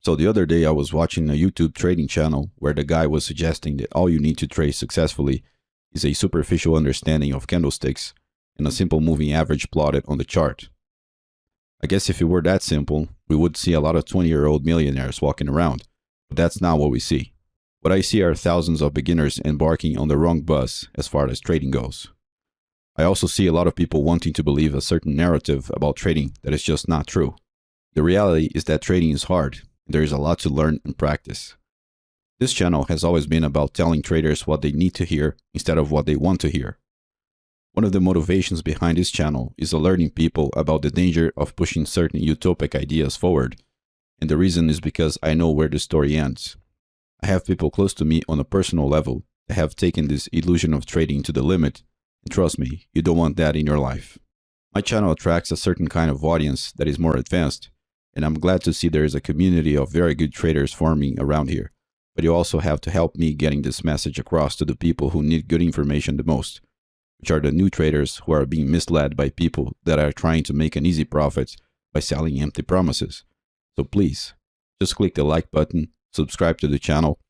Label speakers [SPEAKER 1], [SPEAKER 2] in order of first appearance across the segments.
[SPEAKER 1] So the other day I was watching a YouTube trading channel where the guy was suggesting that all you need to trade successfully is a superficial understanding of candlesticks and a simple moving average plotted on the chart. I guess if it were that simple, we would see a lot of 20-year-old millionaires walking around, but that's not what we see. What I see are thousands of beginners embarking on the wrong bus as far as trading goes. I also see a lot of people wanting to believe a certain narrative about trading that is just not true. The reality is that trading is hard, and there is a lot to learn and practice. This channel has always been about telling traders what they need to hear instead of what they want to hear. One of the motivations behind this channel is alerting people about the danger of pushing certain utopic ideas forward, and the reason is because I know where the story ends. I have people close to me on a personal level that have taken this illusion of trading to the limit, and trust me, you don't want that in your life. My channel attracts a certain kind of audience that is more advanced, and I'm glad to see there is a community of very good traders forming around here, but you also have to help me getting this message across to the people who need good information the most, which are the new traders who are being misled by people that are trying to make an easy profit by selling empty promises. So please, just click the like button, subscribe to the channel,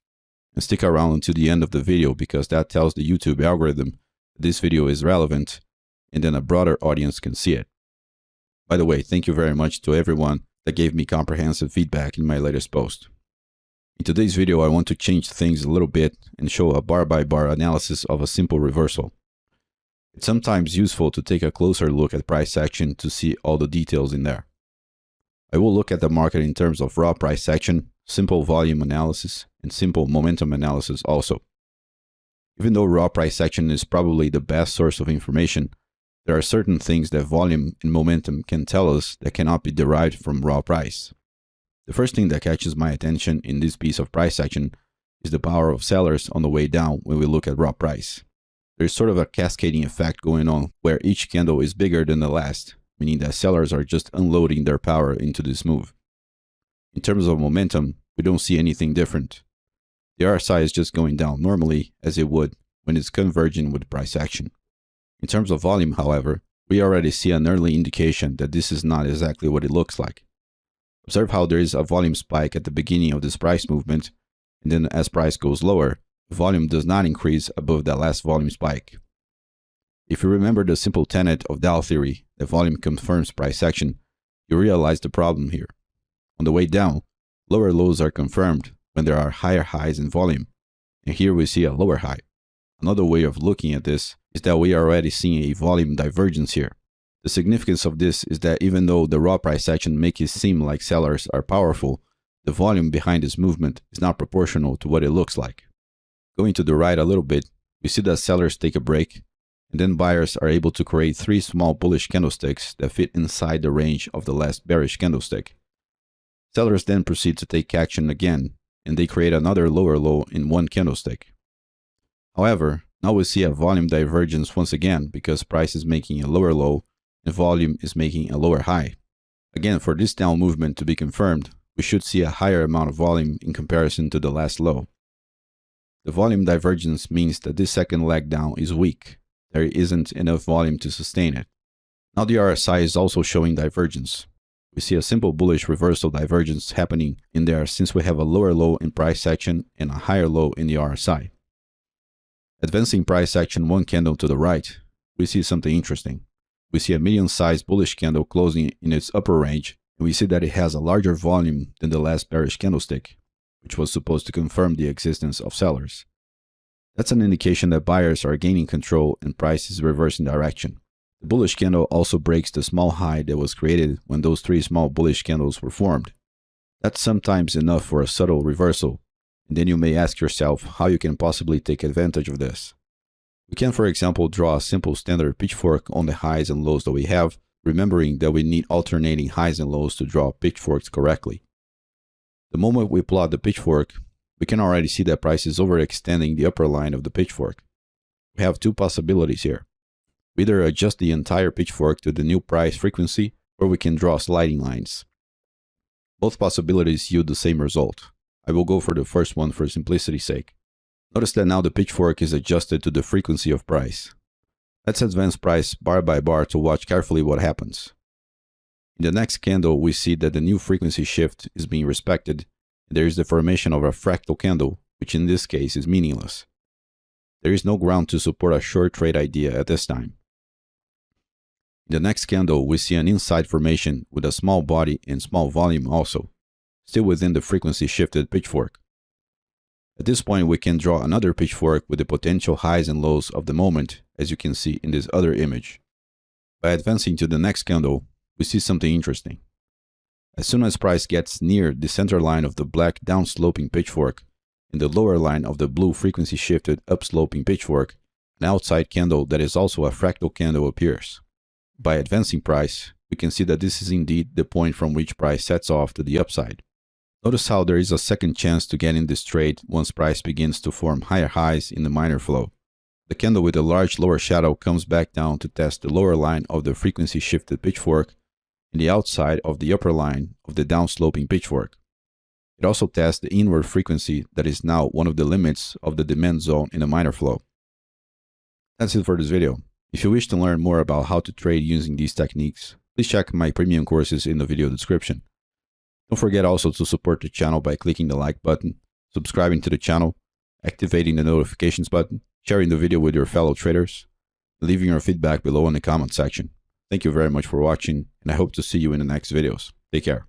[SPEAKER 1] and stick around until the end of the video because that tells the YouTube algorithm that this video is relevant and then a broader audience can see it. By the way, thank you very much to everyone that gave me comprehensive feedback in my latest post. In today's video, I want to change things a little bit and show a bar-by-bar analysis of a simple reversal. It's sometimes useful to take a closer look at price action to see all the details in there. I will look at the market in terms of raw price action, simple volume analysis, and simple momentum analysis also. Even though raw price action is probably the best source of information, there are certain things that volume and momentum can tell us that cannot be derived from raw price. The first thing that catches my attention in this piece of price action is the power of sellers on the way down when we look at raw price. There's sort of a cascading effect going on where each candle is bigger than the last, meaning that sellers are just unloading their power into this move. In terms of momentum, we don't see anything different. The RSI is just going down normally as it would when it's converging with price action. In terms of volume, however, we already see an early indication that this is not exactly what it looks like. Observe how there is a volume spike at the beginning of this price movement, and then as price goes lower, the volume does not increase above that last volume spike. If you remember the simple tenet of Dow theory that volume confirms price action, you realize the problem here. On the way down, lower lows are confirmed when there are higher highs in volume, and here we see a lower high. Another way of looking at this is that we are already seeing a volume divergence here. The significance of this is that even though the raw price action makes it seem like sellers are powerful, the volume behind this movement is not proportional to what it looks like. Going to the right a little bit, we see that sellers take a break, and then buyers are able to create three small bullish candlesticks that fit inside the range of the last bearish candlestick. Sellers then proceed to take action again, and they create another lower low in one candlestick. However, now we see a volume divergence once again because price is making a lower low and volume is making a lower high. Again, for this down movement to be confirmed, we should see a higher amount of volume in comparison to the last low. The volume divergence means that this second leg down is weak. There isn't enough volume to sustain it. Now the RSI is also showing divergence. We see a simple bullish reversal divergence happening in there since we have a lower low in price action and a higher low in the RSI. Advancing price action one candle to the right, we see something interesting. We see a medium-sized bullish candle closing in its upper range, and we see that it has a larger volume than the last bearish candlestick, which was supposed to confirm the existence of sellers. That's an indication that buyers are gaining control and price is reversing direction. The bullish candle also breaks the small high that was created when those three small bullish candles were formed. That's sometimes enough for a subtle reversal, and then you may ask yourself how you can possibly take advantage of this. We can, for example, draw a simple standard pitchfork on the highs and lows that we have, remembering that we need alternating highs and lows to draw pitchforks correctly. The moment we plot the pitchfork, we can already see that price is overextending the upper line of the pitchfork. We have two possibilities here. We either adjust the entire pitchfork to the new price frequency, or we can draw sliding lines. Both possibilities yield the same result. I will go for the first one for simplicity's sake. Notice that now the pitchfork is adjusted to the frequency of price. Let's advance price bar by bar to watch carefully what happens. In the next candle, we see that the new frequency shift is being respected There is the formation of a fractal candle, which in this case is meaningless. There is no ground to support a short trade idea at this time. In the next candle, we see an inside formation with a small body and small volume also, still within the frequency shifted pitchfork. At this point, we can draw another pitchfork with the potential highs and lows of the moment, as you can see in this other image. By advancing to the next candle, we see something interesting. As soon as price gets near the center line of the black downsloping pitchfork and the lower line of the blue frequency shifted upsloping pitchfork, an outside candle that is also a fractal candle appears. By advancing price, we can see that this is indeed the point from which price sets off to the upside. Notice how there is a second chance to get in this trade once price begins to form higher highs in the minor flow. The candle with a large lower shadow comes back down to test the lower line of the frequency shifted pitchfork and the outside of the upper line of the downsloping pitchfork. It also tests the inward frequency that is now one of the limits of the demand zone in a minor flow. That's it for this video. If you wish to learn more about how to trade using these techniques, please check my premium courses in the video description. Don't forget also to support the channel by clicking the like button, subscribing to the channel, activating the notifications button, sharing the video with your fellow traders, and leaving your feedback below in the comment section. Thank you very much for watching, and I hope to see you in the next videos. Take care.